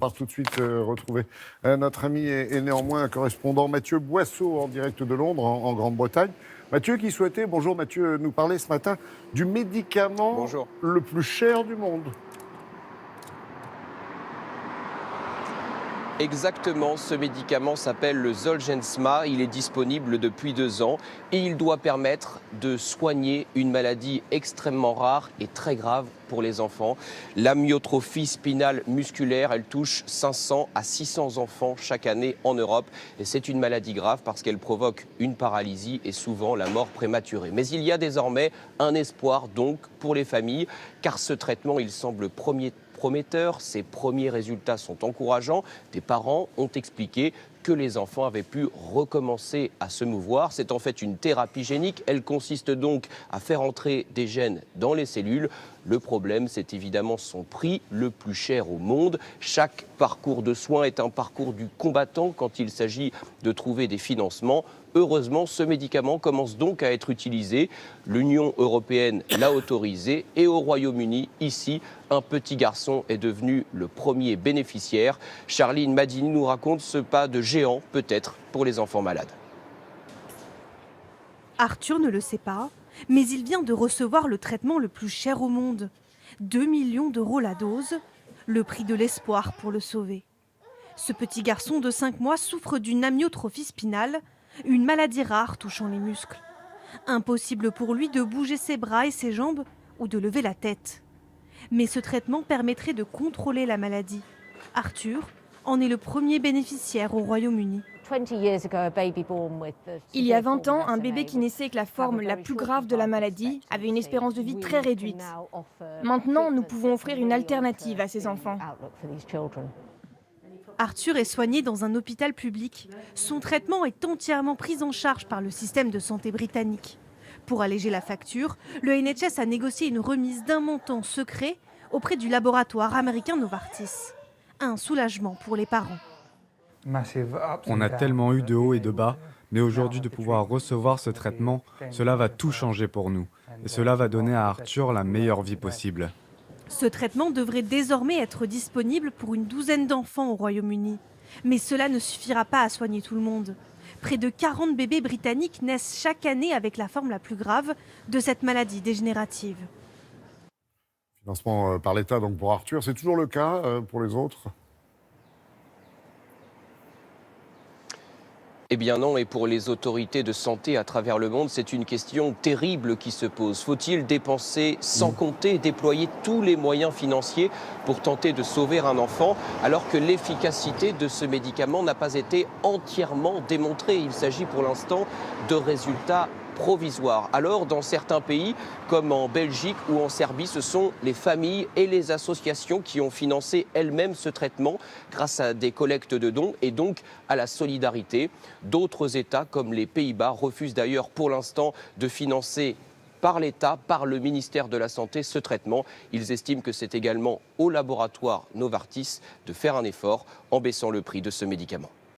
On va tout de suite retrouver notre ami et néanmoins correspondant Mathieu Boisseau en direct de Londres, en Grande-Bretagne. Mathieu qui souhaitait, bonjour Mathieu, nous parler ce matin du médicament le plus cher du monde. Exactement, ce médicament s'appelle le Zolgensma, il est disponible depuis 2 ans et il doit permettre de soigner une maladie extrêmement rare et très grave pour les enfants. L'amyotrophie spinale musculaire, elle touche 500 à 600 enfants chaque année en Europe et c'est une maladie grave parce qu'elle provoque une paralysie et souvent la mort prématurée. Mais il y a désormais un espoir donc pour les familles car ce traitement, il semble prometteur, ses premiers résultats sont encourageants. Des parents ont expliqué que les enfants avaient pu recommencer à se mouvoir. C'est en fait une thérapie génique. Elle consiste donc à faire entrer des gènes dans les cellules. Le problème, c'est évidemment son prix, le plus cher au monde. Chaque parcours de soins est un parcours du combattant quand il s'agit de trouver des financements. Heureusement, ce médicament commence donc à être utilisé. L'Union européenne l'a autorisé et au Royaume-Uni, ici, un petit garçon est devenu le premier bénéficiaire. Charline Madini nous raconte ce pas de géant, peut-être, pour les enfants malades. Arthur ne le sait pas, mais il vient de recevoir le traitement le plus cher au monde. 2 millions d'euros la dose, le prix de l'espoir pour le sauver. Ce petit garçon de 5 mois souffre d'une amyotrophie spinale, une maladie rare touchant les muscles. Impossible pour lui de bouger ses bras et ses jambes ou de lever la tête. Mais ce traitement permettrait de contrôler la maladie. Arthur en est le premier bénéficiaire au Royaume-Uni. Il y a 20 ans, un bébé qui naissait avec la forme la plus grave de la maladie avait une espérance de vie très réduite. Maintenant, nous pouvons offrir une alternative à ces enfants. Arthur est soigné dans un hôpital public. Son traitement est entièrement pris en charge par le système de santé britannique. Pour alléger la facture, le NHS a négocié une remise d'un montant secret auprès du laboratoire américain Novartis. Un soulagement pour les parents. On a tellement eu de hauts et de bas, mais aujourd'hui de pouvoir recevoir ce traitement, cela va tout changer pour nous. Et cela va donner à Arthur la meilleure vie possible. Ce traitement devrait désormais être disponible pour une douzaine d'enfants au Royaume-Uni. Mais cela ne suffira pas à soigner tout le monde. Près de 40 bébés britanniques naissent chaque année avec la forme la plus grave de cette maladie dégénérative. Financement par l'État donc pour Arthur, c'est toujours le cas pour les autres ? Eh bien non, et pour les autorités de santé à travers le monde, c'est une question terrible qui se pose. Faut-il dépenser sans compter, déployer tous les moyens financiers pour tenter de sauver un enfant, alors que l'efficacité de ce médicament n'a pas été entièrement démontrée? Il s'agit pour l'instant de résultats provisoire. Alors, dans certains pays, comme en Belgique ou en Serbie, ce sont les familles et les associations qui ont financé elles-mêmes ce traitement grâce à des collectes de dons et donc à la solidarité. D'autres États, comme les Pays-Bas, refusent d'ailleurs pour l'instant de financer par l'État, par le ministère de la Santé, ce traitement. Ils estiment que c'est également au laboratoire Novartis de faire un effort en baissant le prix de ce médicament.